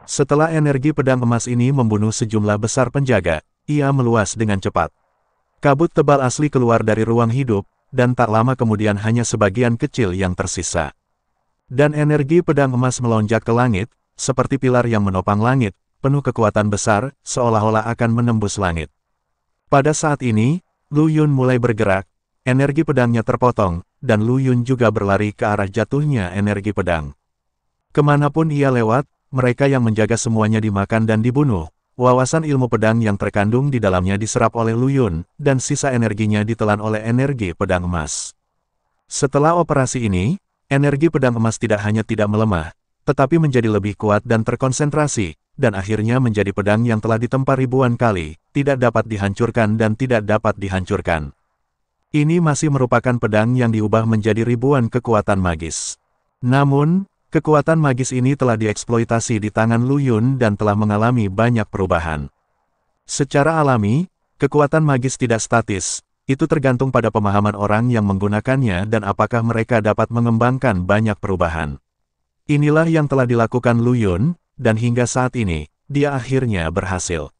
Setelah energi pedang emas ini membunuh sejumlah besar penjaga, ia meluas dengan cepat. Kabut tebal asli keluar dari ruang hidup, dan tak lama kemudian hanya sebagian kecil yang tersisa. Dan energi pedang emas melonjak ke langit, seperti pilar yang menopang langit, penuh kekuatan besar, seolah-olah akan menembus langit. Pada saat ini, Lu Yun mulai bergerak, energi pedangnya terpotong, dan Lu Yun juga berlari ke arah jatuhnya energi pedang. Kemanapun ia lewat, mereka yang menjaga semuanya dimakan dan dibunuh. Wawasan ilmu pedang yang terkandung di dalamnya diserap oleh Lu Yun, dan sisa energinya ditelan oleh energi pedang emas. Setelah operasi ini, energi pedang emas tidak hanya tidak melemah, tetapi menjadi lebih kuat dan terkonsentrasi, dan akhirnya menjadi pedang yang telah ditempa ribuan kali, tidak dapat dihancurkan dan tidak dapat dihancurkan. Ini masih merupakan pedang yang diubah menjadi ribuan kekuatan magis. Namun, kekuatan magis ini telah dieksploitasi di tangan Lu Yun dan telah mengalami banyak perubahan. Secara alami, kekuatan magis tidak statis, itu tergantung pada pemahaman orang yang menggunakannya dan apakah mereka dapat mengembangkan banyak perubahan. Inilah yang telah dilakukan Lu Yun, dan hingga saat ini, dia akhirnya berhasil.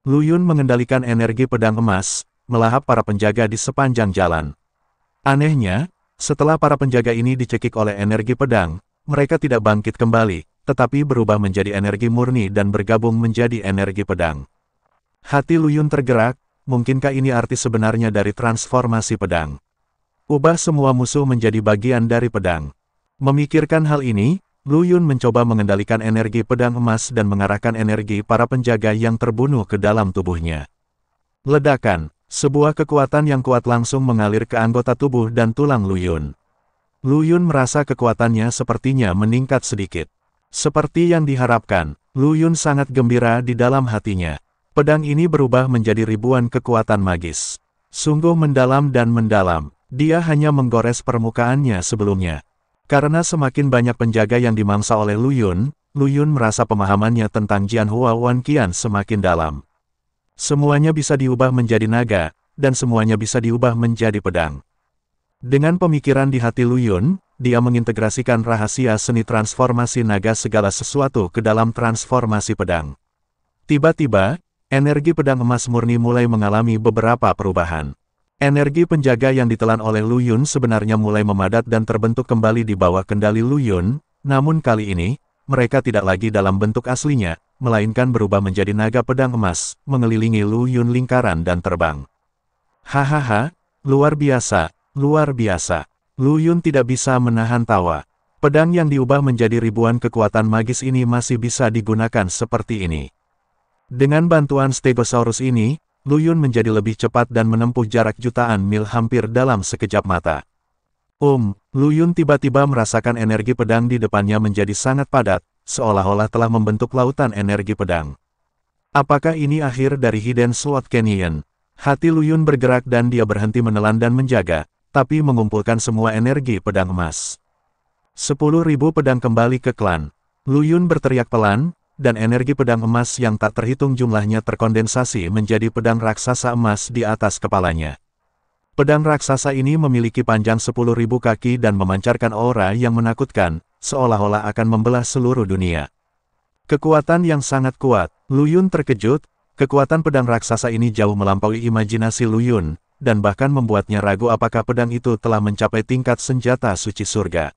Lu Yun mengendalikan energi pedang emas, melahap para penjaga di sepanjang jalan. Anehnya, setelah para penjaga ini dicekik oleh energi pedang, mereka tidak bangkit kembali, tetapi berubah menjadi energi murni dan bergabung menjadi energi pedang. Hati Lu Yun tergerak, mungkinkah ini arti sebenarnya dari transformasi pedang? Ubah semua musuh menjadi bagian dari pedang. Memikirkan hal ini, Lu Yun mencoba mengendalikan energi pedang emas dan mengarahkan energi para penjaga yang terbunuh ke dalam tubuhnya. Ledakan, sebuah kekuatan yang kuat langsung mengalir ke anggota tubuh dan tulang Lu Yun. Lu Yun merasa kekuatannya sepertinya meningkat sedikit. Seperti yang diharapkan, Lu Yun sangat gembira di dalam hatinya. Pedang ini berubah menjadi ribuan kekuatan magis. Sungguh mendalam dan mendalam, dia hanya menggores permukaannya sebelumnya. Karena semakin banyak penjaga yang dimangsa oleh Lu Yun merasa pemahamannya tentang Jianhua Wanqian semakin dalam. Semuanya bisa diubah menjadi naga, dan semuanya bisa diubah menjadi pedang. Dengan pemikiran di hati Lu Yun, dia mengintegrasikan rahasia seni transformasi naga segala sesuatu ke dalam transformasi pedang. Tiba-tiba, energi pedang emas murni mulai mengalami beberapa perubahan. Energi penjaga yang ditelan oleh Lu Yun sebenarnya mulai memadat dan terbentuk kembali di bawah kendali Lu Yun, namun kali ini, mereka tidak lagi dalam bentuk aslinya, melainkan berubah menjadi naga pedang emas, mengelilingi Lu Yun lingkaran dan terbang. Hahaha, luar biasa. Luar biasa. Lu Yun tidak bisa menahan tawa. Pedang yang diubah menjadi ribuan kekuatan magis ini masih bisa digunakan seperti ini. Dengan bantuan Stegosaurus ini, Lu Yun menjadi lebih cepat dan menempuh jarak jutaan mil hampir dalam sekejap mata. Lu Yun tiba-tiba merasakan energi pedang di depannya menjadi sangat padat, seolah-olah telah membentuk lautan energi pedang. Apakah ini akhir dari Hidden Sword Canyon? Hati Lu Yun bergerak dan dia berhenti menelan dan menjaga, tapi mengumpulkan semua energi pedang emas. 10.000 pedang kembali ke klan. Lu Yun berteriak pelan, dan energi pedang emas yang tak terhitung jumlahnya terkondensasi menjadi pedang raksasa emas di atas kepalanya. Pedang raksasa ini memiliki panjang 10.000 kaki dan memancarkan aura yang menakutkan, seolah-olah akan membelah seluruh dunia. Kekuatan yang sangat kuat. Lu Yun terkejut, kekuatan pedang raksasa ini jauh melampaui imajinasi Lu Yun, dan bahkan membuatnya ragu apakah pedang itu telah mencapai tingkat senjata suci surga.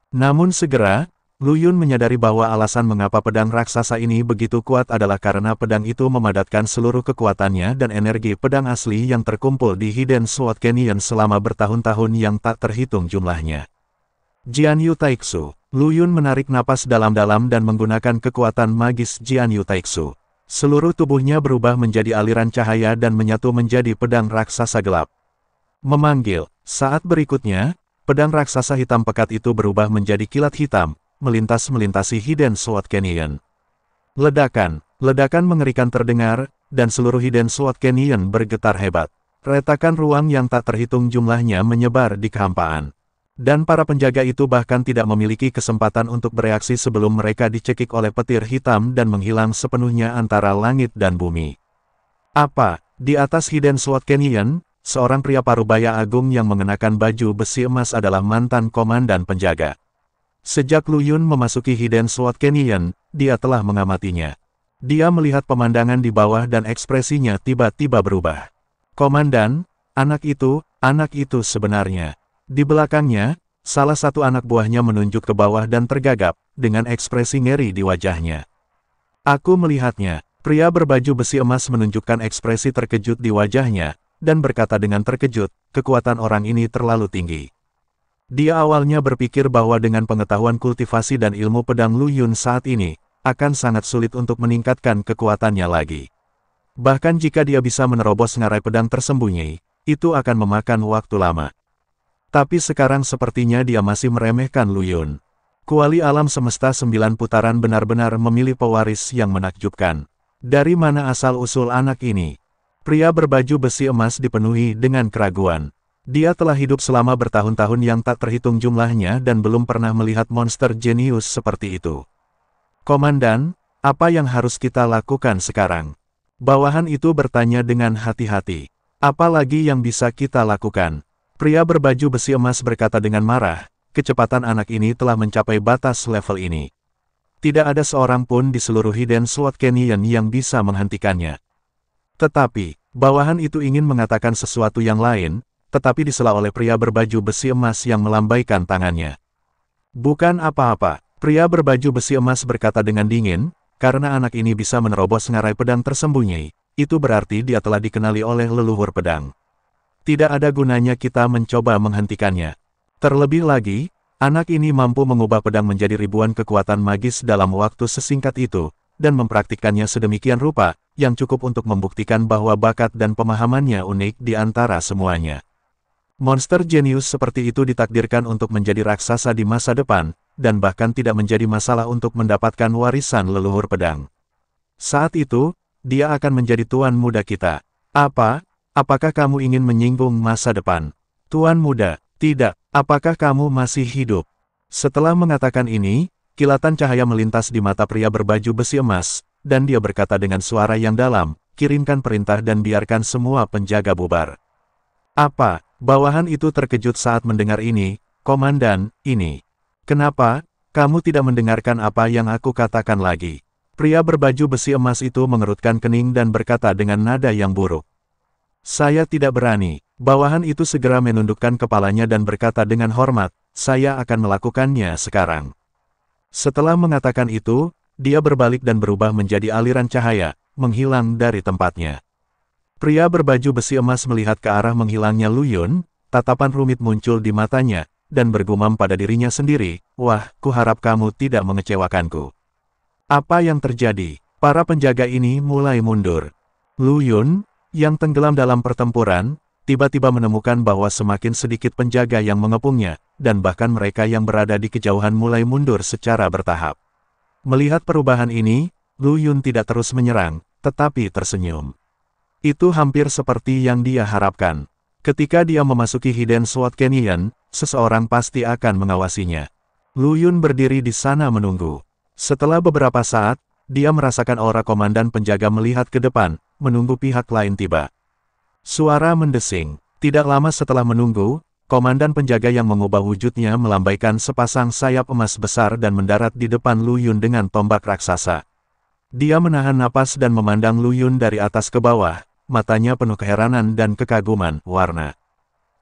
Namun segera, Lu Yun menyadari bahwa alasan mengapa pedang raksasa ini begitu kuat adalah karena pedang itu memadatkan seluruh kekuatannya dan energi pedang asli yang terkumpul di Hidden Sword Canyon selama bertahun-tahun yang tak terhitung jumlahnya. Jianyu Taixu. Lu Yun menarik napas dalam-dalam dan menggunakan kekuatan magis Jianyu Taixu. Seluruh tubuhnya berubah menjadi aliran cahaya dan menyatu menjadi pedang raksasa gelap. Memanggil. Saat berikutnya, pedang raksasa hitam pekat itu berubah menjadi kilat hitam, melintasi Hidden Sword Canyon. Ledakan. Ledakan mengerikan terdengar, dan seluruh Hidden Sword Canyon bergetar hebat. Retakan ruang yang tak terhitung jumlahnya menyebar di kehampaan. Dan para penjaga itu bahkan tidak memiliki kesempatan untuk bereaksi sebelum mereka dicekik oleh petir hitam dan menghilang sepenuhnya antara langit dan bumi. Apa? Di atas Hidden Sword Canyon, seorang pria parubaya agung yang mengenakan baju besi emas adalah mantan komandan penjaga. Sejak Lu Yun memasuki Hidden Sword Canyon, dia telah mengamatinya. Dia melihat pemandangan di bawah dan ekspresinya tiba-tiba berubah. Komandan, anak itu sebenarnya. Di belakangnya, salah satu anak buahnya menunjuk ke bawah dan tergagap, dengan ekspresi ngeri di wajahnya. Aku melihatnya, pria berbaju besi emas menunjukkan ekspresi terkejut di wajahnya, dan berkata dengan terkejut, kekuatan orang ini terlalu tinggi. Dia awalnya berpikir bahwa dengan pengetahuan kultivasi dan ilmu pedang Lu Yun saat ini, akan sangat sulit untuk meningkatkan kekuatannya lagi. Bahkan jika dia bisa menerobos ngarai pedang tersembunyi, itu akan memakan waktu lama. Tapi sekarang sepertinya dia masih meremehkan Lu Yun. Kuali alam semesta 9 putaran benar-benar memilih pewaris yang menakjubkan. Dari mana asal-usul anak ini? Pria berbaju besi emas dipenuhi dengan keraguan. Dia telah hidup selama bertahun-tahun yang tak terhitung jumlahnya dan belum pernah melihat monster jenius seperti itu. Komandan, apa yang harus kita lakukan sekarang? Bawahan itu bertanya dengan hati-hati. Apa lagi yang bisa kita lakukan? Pria berbaju besi emas berkata dengan marah, kecepatan anak ini telah mencapai batas level ini. Tidak ada seorang pun di seluruh Hidden Sword Canyon yang bisa menghentikannya. Tetapi, bawahan itu ingin mengatakan sesuatu yang lain, tetapi disela oleh pria berbaju besi emas yang melambaikan tangannya. Bukan apa-apa. Pria berbaju besi emas berkata dengan dingin, karena anak ini bisa menerobos ngarai pedang tersembunyi, itu berarti dia telah dikenali oleh leluhur pedang. Tidak ada gunanya kita mencoba menghentikannya. Terlebih lagi, anak ini mampu mengubah pedang menjadi ribuan kekuatan magis dalam waktu sesingkat itu, dan mempraktikkannya sedemikian rupa, yang cukup untuk membuktikan bahwa bakat dan pemahamannya unik di antara semuanya. Monster jenius seperti itu ditakdirkan untuk menjadi raksasa di masa depan, dan bahkan tidak menjadi masalah untuk mendapatkan warisan leluhur pedang. Saat itu, dia akan menjadi tuan muda kita. Apakah kamu ingin menyinggung masa depan? Tuan muda, tidak. Apakah kamu masih hidup? Setelah mengatakan ini, kilatan cahaya melintas di mata pria berbaju besi emas, dan dia berkata dengan suara yang dalam, kirimkan perintah dan biarkan semua penjaga bubar. Apa? Bawahan itu terkejut saat mendengar ini, Komandan, ini. Kenapa, kamu tidak mendengarkan apa yang aku katakan lagi? Pria berbaju besi emas itu mengerutkan kening dan berkata dengan nada yang buruk. Saya tidak berani. Bawahan itu segera menundukkan kepalanya dan berkata dengan hormat, saya akan melakukannya sekarang. Setelah mengatakan itu, dia berbalik dan berubah menjadi aliran cahaya, menghilang dari tempatnya. Pria berbaju besi emas melihat ke arah menghilangnya Lu Yun, tatapan rumit muncul di matanya, dan bergumam pada dirinya sendiri, wah, kuharap kamu tidak mengecewakanku. Apa yang terjadi? Para penjaga ini mulai mundur. Lu Yun, yang tenggelam dalam pertempuran, tiba-tiba menemukan bahwa semakin sedikit penjaga yang mengepungnya, dan bahkan mereka yang berada di kejauhan mulai mundur secara bertahap. Melihat perubahan ini, Lu Yun tidak terus menyerang, tetapi tersenyum. Itu hampir seperti yang dia harapkan. Ketika dia memasuki Hidden Sword Canyon, seseorang pasti akan mengawasinya. Lu Yun berdiri di sana menunggu. Setelah beberapa saat, dia merasakan aura komandan penjaga melihat ke depan, menunggu pihak lain tiba. Suara mendesing. Tidak lama setelah menunggu, komandan penjaga yang mengubah wujudnya melambaikan sepasang sayap emas besar dan mendarat di depan Lu Yun dengan tombak raksasa. Dia menahan napas dan memandang Lu Yun dari atas ke bawah, matanya penuh keheranan dan kekaguman warna.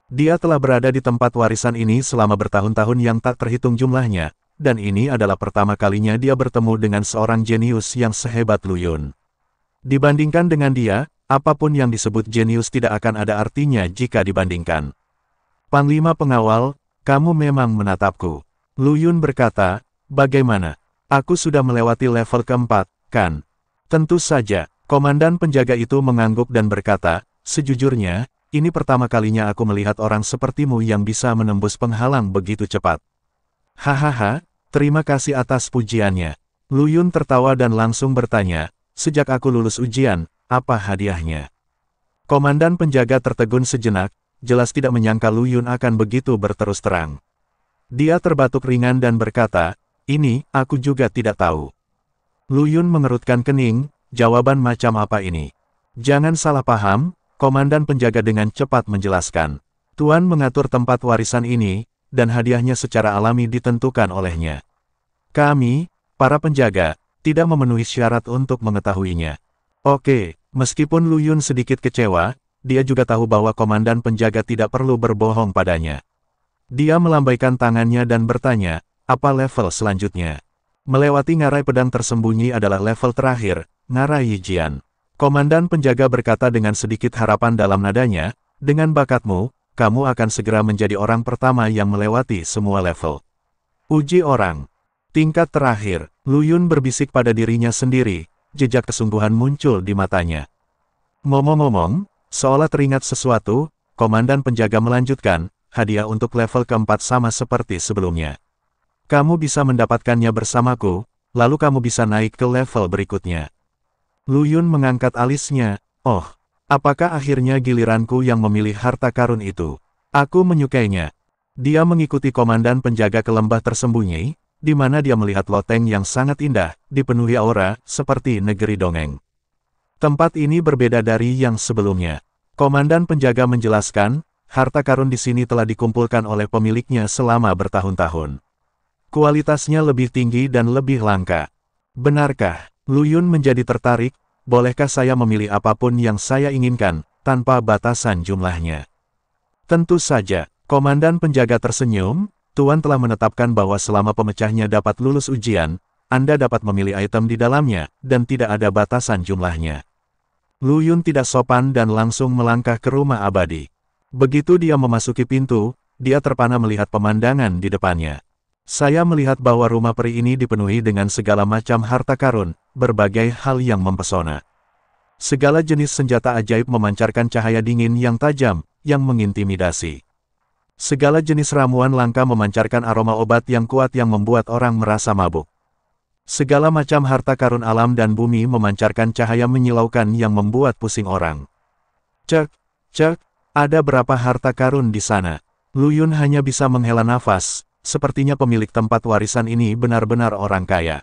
Dia telah berada di tempat warisan ini selama bertahun-tahun yang tak terhitung jumlahnya, dan ini adalah pertama kalinya dia bertemu dengan seorang jenius yang sehebat Lu Yun. Dibandingkan dengan dia, apapun yang disebut jenius tidak akan ada artinya jika dibandingkan. Panglima pengawal, kamu memang menatapku. Lu Yun berkata, bagaimana? Aku sudah melewati level keempat, kan? Tentu saja, komandan penjaga itu mengangguk dan berkata, sejujurnya, ini pertama kalinya aku melihat orang sepertimu yang bisa menembus penghalang begitu cepat. Hahaha, terima kasih atas pujiannya. Lu Yun tertawa dan langsung bertanya, sejak aku lulus ujian, apa hadiahnya? Komandan penjaga tertegun sejenak, jelas tidak menyangka Lu Yun akan begitu berterus terang. Dia terbatuk ringan dan berkata, ini, aku juga tidak tahu. Lu Yun mengerutkan kening, jawaban macam apa ini? Jangan salah paham, komandan penjaga dengan cepat menjelaskan. Tuan mengatur tempat warisan ini, dan hadiahnya secara alami ditentukan olehnya. Kami, para penjaga, tidak memenuhi syarat untuk mengetahuinya. Oke, meskipun Lu Yun sedikit kecewa, dia juga tahu bahwa komandan penjaga tidak perlu berbohong padanya. Dia melambaikan tangannya dan bertanya, apa level selanjutnya? Melewati ngarai pedang tersembunyi adalah level terakhir, ngarai Yijian. Komandan penjaga berkata dengan sedikit harapan dalam nadanya, dengan bakatmu, kamu akan segera menjadi orang pertama yang melewati semua level. Uji orang. Tingkat terakhir, Lu Yun berbisik pada dirinya sendiri, jejak kesungguhan muncul di matanya. Ngomong-ngomong, seolah teringat sesuatu, komandan penjaga melanjutkan, hadiah untuk level keempat sama seperti sebelumnya. Kamu bisa mendapatkannya bersamaku, lalu kamu bisa naik ke level berikutnya. Lu Yun mengangkat alisnya, oh, apakah akhirnya giliranku yang memilih harta karun itu? Aku menyukainya. Dia mengikuti komandan penjaga ke lembah tersembunyi, di mana dia melihat loteng yang sangat indah, dipenuhi aura, seperti negeri dongeng. Tempat ini berbeda dari yang sebelumnya. Komandan penjaga menjelaskan, harta karun di sini telah dikumpulkan oleh pemiliknya selama bertahun-tahun. Kualitasnya lebih tinggi dan lebih langka. Benarkah? Lu Yun menjadi tertarik, bolehkah saya memilih apapun yang saya inginkan, tanpa batasan jumlahnya? Tentu saja, komandan penjaga tersenyum, Tuan telah menetapkan bahwa selama pemecahnya dapat lulus ujian, Anda dapat memilih item di dalamnya, dan tidak ada batasan jumlahnya. Lu Yun tidak sopan dan langsung melangkah ke rumah abadi. Begitu dia memasuki pintu, dia terpana melihat pemandangan di depannya. Saya melihat bahwa rumah peri ini dipenuhi dengan segala macam harta karun, berbagai hal yang mempesona. Segala jenis senjata ajaib memancarkan cahaya dingin yang tajam, yang mengintimidasi. Segala jenis ramuan langka memancarkan aroma obat yang kuat yang membuat orang merasa mabuk. Segala macam harta karun alam dan bumi memancarkan cahaya menyilaukan yang membuat pusing orang. Cek, ada berapa harta karun di sana? Lu Yun hanya bisa menghela nafas, sepertinya pemilik tempat warisan ini benar-benar orang kaya.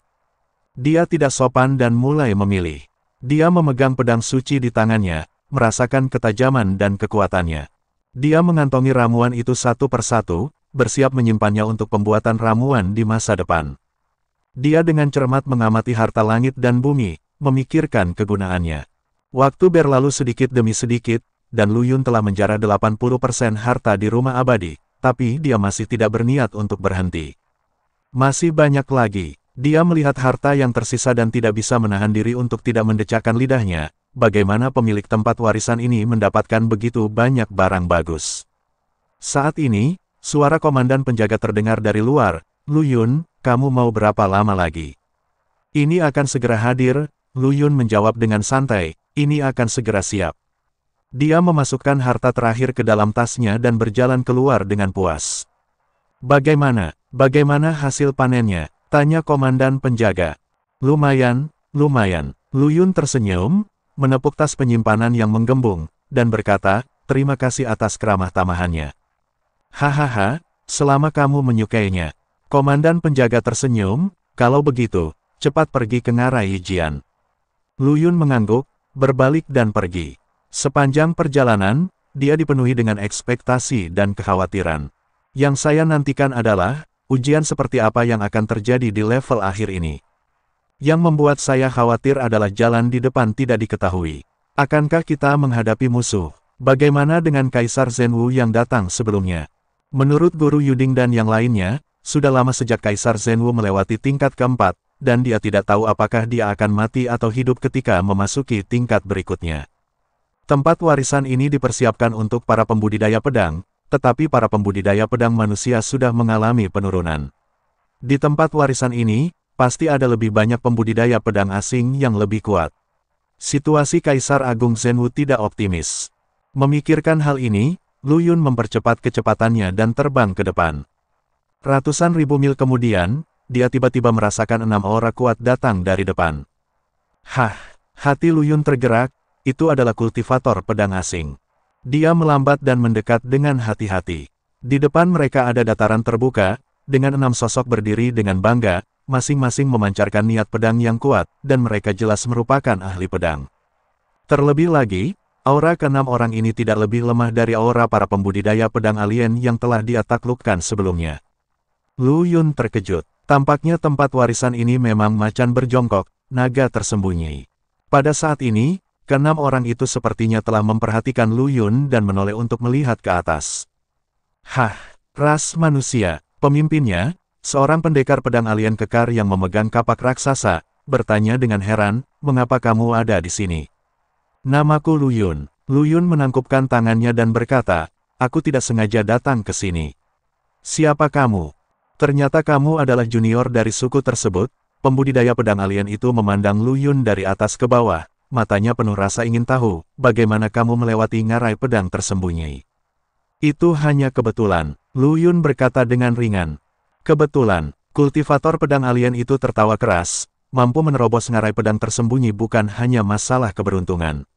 Dia tidak sopan dan mulai memilih. Dia memegang pedang suci di tangannya, merasakan ketajaman dan kekuatannya. Dia mengantongi ramuan itu satu persatu, bersiap menyimpannya untuk pembuatan ramuan di masa depan. Dia dengan cermat mengamati harta langit dan bumi, memikirkan kegunaannya. Waktu berlalu sedikit demi sedikit, dan Lu Yun telah menjarah 80% harta di rumah abadi, tapi dia masih tidak berniat untuk berhenti. Masih banyak lagi. Dia melihat harta yang tersisa dan tidak bisa menahan diri untuk tidak mendecakkan lidahnya. Bagaimana pemilik tempat warisan ini mendapatkan begitu banyak barang bagus? Saat ini, suara komandan penjaga terdengar dari luar. Lu Yun, kamu mau berapa lama lagi? Ini akan segera hadir, Lu Yun menjawab dengan santai, ini akan segera siap. Dia memasukkan harta terakhir ke dalam tasnya dan berjalan keluar dengan puas. Bagaimana hasil panennya? Tanya komandan penjaga. Lumayan. Lu Yun tersenyum, menepuk tas penyimpanan yang menggembung, dan berkata, terima kasih atas keramah tamahannya. Hahaha, selama kamu menyukainya. Komandan penjaga tersenyum, kalau begitu, cepat pergi ke ngarai Yijian. Lu Yun mengangguk, berbalik dan pergi. Sepanjang perjalanan, dia dipenuhi dengan ekspektasi dan kekhawatiran. Yang saya nantikan adalah, ujian seperti apa yang akan terjadi di level akhir ini. Yang membuat saya khawatir adalah jalan di depan tidak diketahui. Akankah kita menghadapi musuh? Bagaimana dengan Kaisar Zhenwu yang datang sebelumnya? Menurut Guru Yuding dan yang lainnya, sudah lama sejak Kaisar Zhenwu melewati tingkat keempat, dan dia tidak tahu apakah dia akan mati atau hidup ketika memasuki tingkat berikutnya. Tempat warisan ini dipersiapkan untuk para pembudidaya pedang, tetapi para pembudidaya pedang manusia sudah mengalami penurunan. Di tempat warisan ini, pasti ada lebih banyak pembudidaya pedang asing yang lebih kuat. Situasi Kaisar Agung Zhenwu tidak optimis. Memikirkan hal ini, Lu Yun mempercepat kecepatannya dan terbang ke depan. Ratusan ribu mil kemudian, dia tiba-tiba merasakan 6 aura kuat datang dari depan. Hati Lu Yun tergerak, itu adalah kultivator pedang asing. Dia melambat dan mendekat dengan hati-hati. Di depan mereka ada dataran terbuka, dengan 6 sosok berdiri dengan bangga, masing-masing memancarkan niat pedang yang kuat, dan mereka jelas merupakan ahli pedang. Terlebih lagi, Aura keenam orang ini tidak lebih lemah dari aura para pembudidaya pedang alien yang telah dia taklukkan sebelumnya. Lu Yun terkejut. Tampaknya tempat warisan ini memang macan berjongkok, naga tersembunyi. Pada saat ini, keenam orang itu sepertinya telah memperhatikan Lu Yun dan menoleh untuk melihat ke atas. Hah, ras manusia, pemimpinnya, seorang pendekar pedang alien kekar yang memegang kapak raksasa, bertanya dengan heran, mengapa kamu ada di sini? Namaku Lu Yun. Lu Yun menangkupkan tangannya dan berkata, aku tidak sengaja datang ke sini. Siapa kamu? Ternyata kamu adalah junior dari suku tersebut. Pembudidaya pedang alien itu memandang Lu Yun dari atas ke bawah, matanya penuh rasa ingin tahu, bagaimana kamu melewati ngarai pedang tersembunyi. Itu hanya kebetulan, Lu Yun berkata dengan ringan. Kebetulan, kultivator pedang alien itu tertawa keras, mampu menerobos ngarai pedang tersembunyi bukan hanya masalah keberuntungan.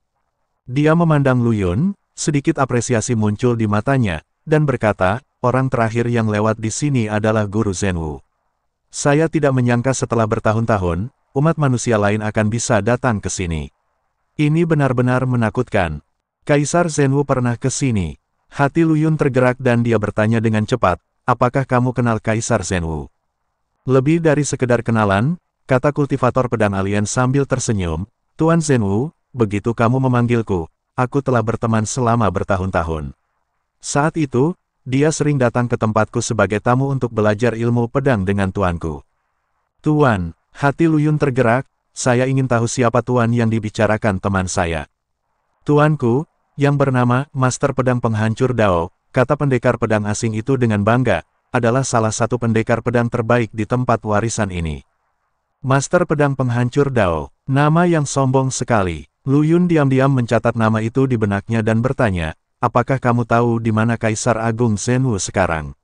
Dia memandang Lu Yun, sedikit apresiasi muncul di matanya, dan berkata, orang terakhir yang lewat di sini adalah Guru Zhenwu. Saya tidak menyangka setelah bertahun-tahun, umat manusia lain akan bisa datang ke sini. Ini benar-benar menakutkan. Kaisar Zhenwu pernah ke sini. Hati Lu Yun tergerak dan dia bertanya dengan cepat, apakah kamu kenal Kaisar Zhenwu? Lebih dari sekedar kenalan, kata kultivator pedang alien sambil tersenyum, Tuan Zhenwu, begitu kamu memanggilku, aku telah berteman selama bertahun-tahun. Saat itu, dia sering datang ke tempatku sebagai tamu untuk belajar ilmu pedang dengan tuanku. Tuan, hati Lu Yun tergerak, saya ingin tahu siapa tuan yang dibicarakan teman saya. Tuanku, yang bernama Master Pedang Penghancur Dao, kata pendekar pedang asing itu dengan bangga, adalah salah satu pendekar pedang terbaik di tempat warisan ini. Master Pedang Penghancur Dao, nama yang sombong sekali. Lu Yun diam-diam mencatat nama itu di benaknya dan bertanya, apakah kamu tahu di mana Kaisar Agung Zhenwu sekarang?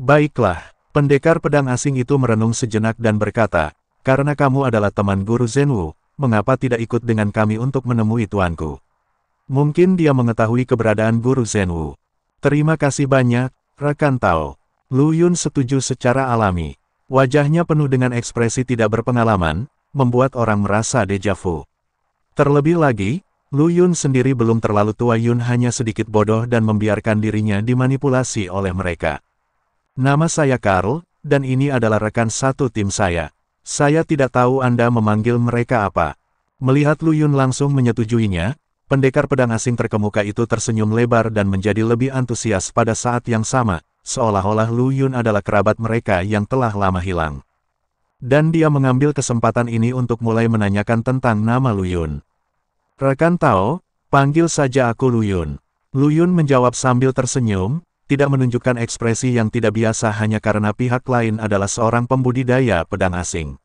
Baiklah, pendekar pedang asing itu merenung sejenak dan berkata, karena kamu adalah teman Guru Zhenwu, mengapa tidak ikut dengan kami untuk menemui tuanku? Mungkin dia mengetahui keberadaan Guru Zhenwu. Terima kasih banyak, rekan Tao. Lu Yun setuju secara alami. Wajahnya penuh dengan ekspresi tidak berpengalaman, membuat orang merasa deja vu. Terlebih lagi, Lu Yun sendiri belum terlalu tua. Yun hanya sedikit bodoh dan membiarkan dirinya dimanipulasi oleh mereka. Nama saya Karl, dan ini adalah rekan satu tim saya. Saya tidak tahu Anda memanggil mereka apa. Melihat Lu Yun langsung menyetujuinya, pendekar pedang asing terkemuka itu tersenyum lebar dan menjadi lebih antusias pada saat yang sama, seolah-olah Lu Yun adalah kerabat mereka yang telah lama hilang. Dan dia mengambil kesempatan ini untuk mulai menanyakan tentang nama Lu Yun. Rekan Tao, panggil saja aku Lu Yun. Lu Yun menjawab sambil tersenyum, tidak menunjukkan ekspresi yang tidak biasa hanya karena pihak lain adalah seorang pembudidaya pedang asing.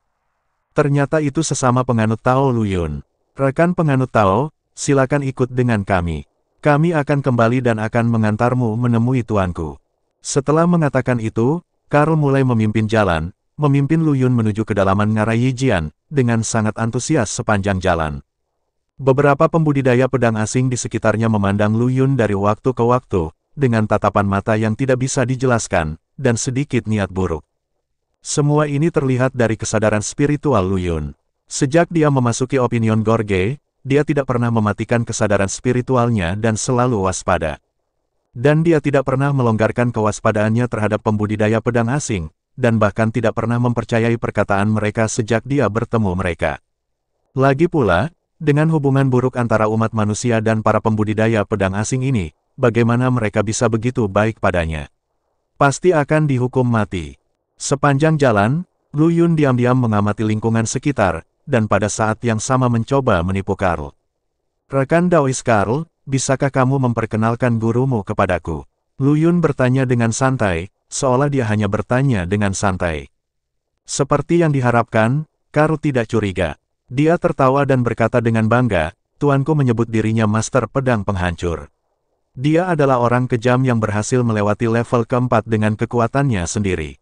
Ternyata itu sesama penganut Tao Lu Yun. Rekan penganut Tao, silakan ikut dengan kami. Kami akan kembali dan akan mengantarmu menemui tuanku. Setelah mengatakan itu, Karl mulai memimpin jalan, memimpin Lu Yun menuju kedalaman ngarai Yijian, dengan sangat antusias sepanjang jalan. Beberapa pembudidaya pedang asing di sekitarnya memandang Lu Yun dari waktu ke waktu, dengan tatapan mata yang tidak bisa dijelaskan, dan sedikit niat buruk. Semua ini terlihat dari kesadaran spiritual Lu Yun. Sejak dia memasuki Opinion Gorge, dia tidak pernah mematikan kesadaran spiritualnya dan selalu waspada. Dan dia tidak pernah melonggarkan kewaspadaannya terhadap pembudidaya pedang asing, dan bahkan tidak pernah mempercayai perkataan mereka sejak dia bertemu mereka. Lagi pula, dengan hubungan buruk antara umat manusia dan para pembudidaya pedang asing ini, bagaimana mereka bisa begitu baik padanya? Pasti akan dihukum mati. Sepanjang jalan, Lu Yun diam-diam mengamati lingkungan sekitar, dan pada saat yang sama mencoba menipu Karl. Rekan Daois Karl, bisakah kamu memperkenalkan gurumu kepadaku? Lu Yun bertanya dengan santai, seolah dia hanya bertanya dengan santai. Seperti yang diharapkan, Karl tidak curiga. Dia tertawa dan berkata dengan bangga, tuanku menyebut dirinya Master Pedang Penghancur. Dia adalah orang kejam yang berhasil melewati level keempat dengan kekuatannya sendiri.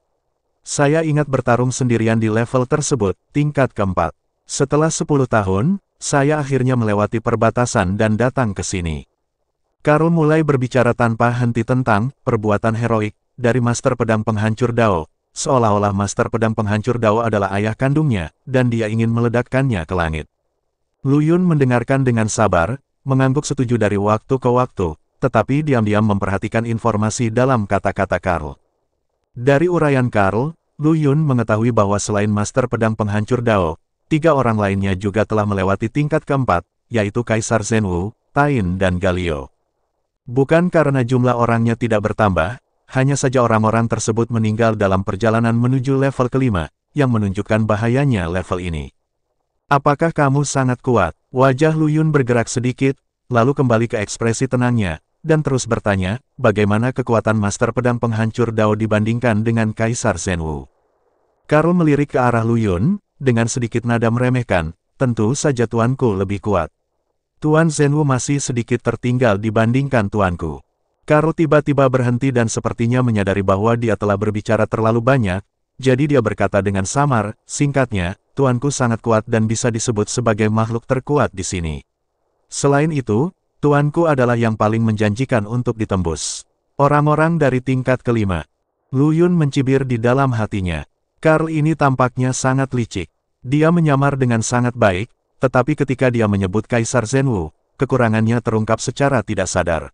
Saya ingat bertarung sendirian di level tersebut, tingkat keempat. Setelah 10 tahun, saya akhirnya melewati perbatasan dan datang ke sini. Karl mulai berbicara tanpa henti tentang perbuatan heroik dari Master Pedang Penghancur Dao, seolah-olah Master Pedang Penghancur Dao adalah ayah kandungnya, dan dia ingin meledakkannya ke langit. Lu Yun mendengarkan dengan sabar, mengangguk setuju dari waktu ke waktu, tetapi diam-diam memperhatikan informasi dalam kata-kata Karl. Dari uraian Karl, Lu Yun mengetahui bahwa selain Master Pedang Penghancur Dao, 3 orang lainnya juga telah melewati tingkat keempat, yaitu Kaisar Zhenwu, Tain dan Galio. Bukan karena jumlah orangnya tidak bertambah, hanya saja orang-orang tersebut meninggal dalam perjalanan menuju level kelima, yang menunjukkan bahayanya level ini. Apakah kamu sangat kuat? Wajah Lu Yun bergerak sedikit, lalu kembali ke ekspresi tenangnya, dan terus bertanya, bagaimana kekuatan Master Pedang Penghancur Dao dibandingkan dengan Kaisar Zhenwu. Karl melirik ke arah Lu Yun, dengan sedikit nada meremehkan, tentu saja tuanku lebih kuat. Tuan Zhenwu masih sedikit tertinggal dibandingkan tuanku. Karl tiba-tiba berhenti dan sepertinya menyadari bahwa dia telah berbicara terlalu banyak, jadi dia berkata dengan samar, singkatnya, tuanku sangat kuat dan bisa disebut sebagai makhluk terkuat di sini. Selain itu, tuanku adalah yang paling menjanjikan untuk ditembus. Orang-orang dari tingkat kelima. Lu Yun mencibir di dalam hatinya. Karl ini tampaknya sangat licik. Dia menyamar dengan sangat baik, tetapi ketika dia menyebut Kaisar Zhenwu, kekurangannya terungkap secara tidak sadar.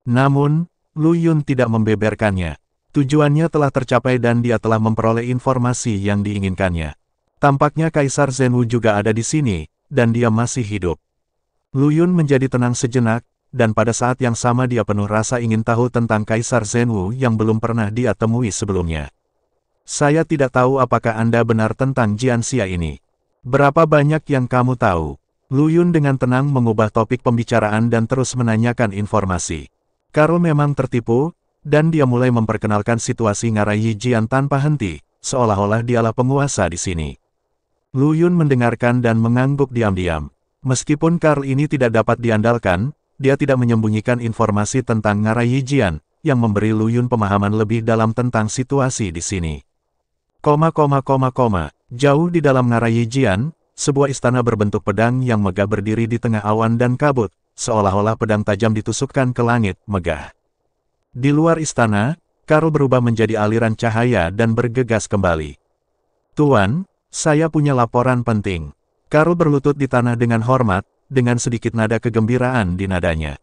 Namun, Lu Yun tidak membeberkannya. Tujuannya telah tercapai dan dia telah memperoleh informasi yang diinginkannya. Tampaknya Kaisar Zhenwu juga ada di sini, dan dia masih hidup. Lu Yun menjadi tenang sejenak, dan pada saat yang sama dia penuh rasa ingin tahu tentang Kaisar Zhenwu yang belum pernah dia temui sebelumnya. Saya tidak tahu apakah Anda benar tentang Jianxia ini. Berapa banyak yang kamu tahu? Lu Yun dengan tenang mengubah topik pembicaraan dan terus menanyakan informasi. Karl memang tertipu, dan dia mulai memperkenalkan situasi Ngarai Yijian tanpa henti, seolah-olah dialah penguasa di sini. Lu Yun mendengarkan dan mengangguk diam-diam. Meskipun Karl ini tidak dapat diandalkan, dia tidak menyembunyikan informasi tentang Ngarai Yijian, yang memberi Lu Yun pemahaman lebih dalam tentang situasi di sini. Jauh di dalam Ngarai Yijian, sebuah istana berbentuk pedang yang megah berdiri di tengah awan dan kabut, seolah-olah pedang tajam ditusukkan ke langit, megah. Di luar istana, Karl berubah menjadi aliran cahaya dan bergegas kembali. Tuan, saya punya laporan penting. Karl berlutut di tanah dengan hormat, dengan sedikit nada kegembiraan di nadanya.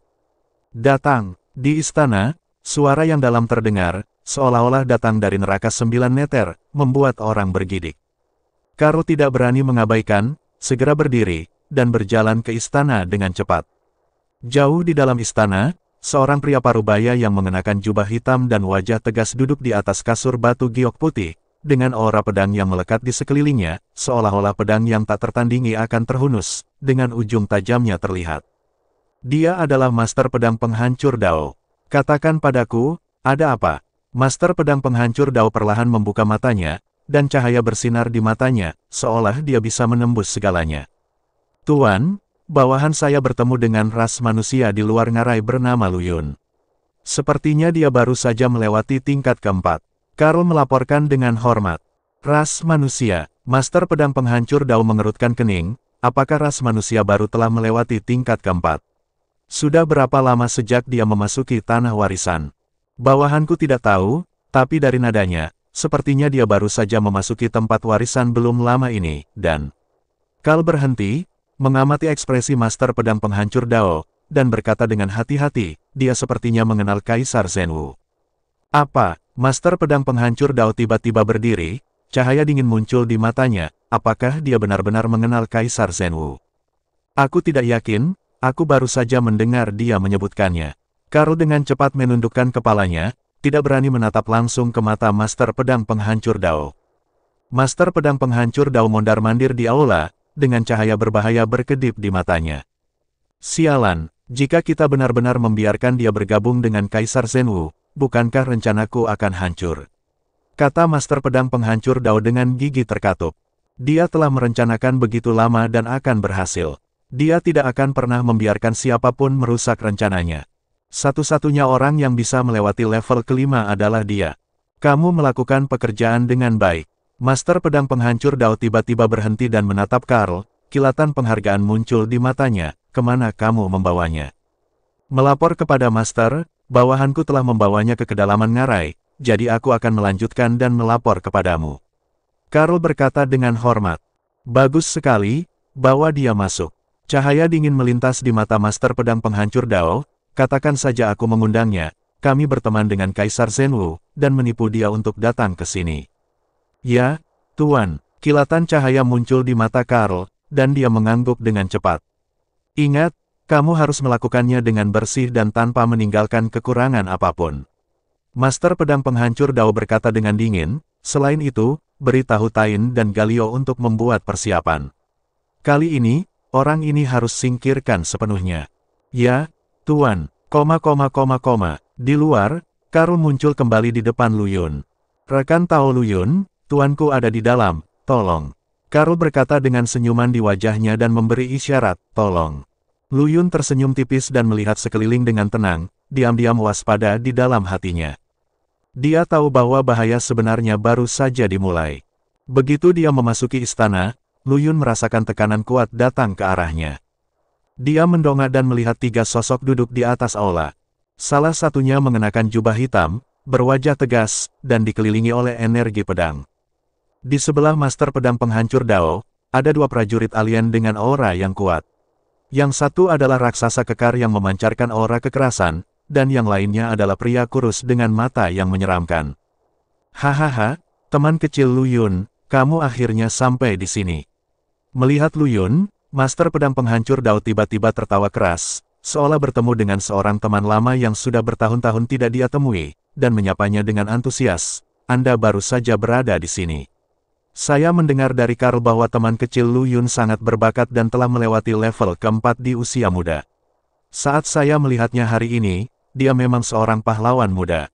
Datang, di istana, suara yang dalam terdengar, seolah-olah datang dari neraka 9 meter, membuat orang bergidik. Karl tidak berani mengabaikan, segera berdiri, dan berjalan ke istana dengan cepat. Jauh di dalam istana, seorang pria parubaya yang mengenakan jubah hitam dan wajah tegas duduk di atas kasur batu giok putih, dengan aura pedang yang melekat di sekelilingnya, seolah-olah pedang yang tak tertandingi akan terhunus, dengan ujung tajamnya terlihat. Dia adalah Master Pedang Penghancur Dao. Katakan padaku, ada apa? Master Pedang Penghancur Dao perlahan membuka matanya, dan cahaya bersinar di matanya, seolah dia bisa menembus segalanya. Tuan, bawahan saya bertemu dengan ras manusia di luar ngarai bernama Lu Yun. Sepertinya dia baru saja melewati tingkat keempat. Karl melaporkan dengan hormat. Ras manusia, Master Pedang Penghancur Dao mengerutkan kening, apakah ras manusia baru telah melewati tingkat keempat? Sudah berapa lama sejak dia memasuki tanah warisan? Bawahanku tidak tahu, tapi dari nadanya, sepertinya dia baru saja memasuki tempat warisan belum lama ini, dan... Karl berhenti, mengamati ekspresi Master Pedang Penghancur Dao, dan berkata dengan hati-hati, dia sepertinya mengenal Kaisar Zhenwu. Apa? Master Pedang Penghancur Dao tiba-tiba berdiri, cahaya dingin muncul di matanya, apakah dia benar-benar mengenal Kaisar Zhenwu? Aku tidak yakin, aku baru saja mendengar dia menyebutkannya. Karl dengan cepat menundukkan kepalanya, tidak berani menatap langsung ke mata Master Pedang Penghancur Dao. Master Pedang Penghancur Dao mondar-mandir di aula, dengan cahaya berbahaya berkedip di matanya. Sialan, jika kita benar-benar membiarkan dia bergabung dengan Kaisar Zhenwu, bukankah rencanaku akan hancur? Kata Master Pedang Penghancur Dao dengan gigi terkatup. Dia telah merencanakan begitu lama dan akan berhasil. Dia tidak akan pernah membiarkan siapapun merusak rencananya. Satu-satunya orang yang bisa melewati level kelima adalah dia. Kamu melakukan pekerjaan dengan baik. Master Pedang Penghancur Dao tiba-tiba berhenti dan menatap Karl, kilatan penghargaan muncul di matanya, kemana kamu membawanya? Melapor kepada Master, bawahanku telah membawanya ke kedalaman ngarai, jadi aku akan melanjutkan dan melapor kepadamu. Karl berkata dengan hormat. Bagus sekali, bawa dia masuk. Cahaya dingin melintas di mata Master Pedang Penghancur Dao, katakan saja aku mengundangnya, kami berteman dengan Kaisar Zhenwu, dan menipu dia untuk datang ke sini. Ya, Tuan, kilatan cahaya muncul di mata Karl, dan dia mengangguk dengan cepat. Ingat, kamu harus melakukannya dengan bersih dan tanpa meninggalkan kekurangan apapun. Master Pedang Penghancur Dao berkata dengan dingin, selain itu, beritahu Tain dan Galio untuk membuat persiapan. Kali ini, orang ini harus singkirkan sepenuhnya. Ya, Tuan, Di luar, Karl muncul kembali di depan Lu Yun. Rekan Tao Lu Yun, tuanku ada di dalam, tolong. Karl berkata dengan senyuman di wajahnya dan memberi isyarat, tolong. Lu Yun tersenyum tipis dan melihat sekeliling dengan tenang, diam-diam waspada di dalam hatinya. Dia tahu bahwa bahaya sebenarnya baru saja dimulai. Begitu dia memasuki istana, Lu Yun merasakan tekanan kuat datang ke arahnya. Dia mendongak dan melihat 3 sosok duduk di atas aula. Salah satunya mengenakan jubah hitam, berwajah tegas, dan dikelilingi oleh energi pedang. Di sebelah Master Pedang Penghancur Dao, ada 2 prajurit alien dengan aura yang kuat. Yang satu adalah raksasa kekar yang memancarkan aura kekerasan, dan yang lainnya adalah pria kurus dengan mata yang menyeramkan. Hahaha, teman kecil Lu Yun, kamu akhirnya sampai di sini. Melihat Lu Yun, Master Pedang Penghancur Dao tiba-tiba tertawa keras, seolah bertemu dengan seorang teman lama yang sudah bertahun-tahun tidak dia temui, dan menyapanya dengan antusias. Anda baru saja berada di sini. Saya mendengar dari Karl bahwa teman kecil Lu Yun sangat berbakat dan telah melewati level keempat di usia muda. Saat saya melihatnya hari ini, dia memang seorang pahlawan muda.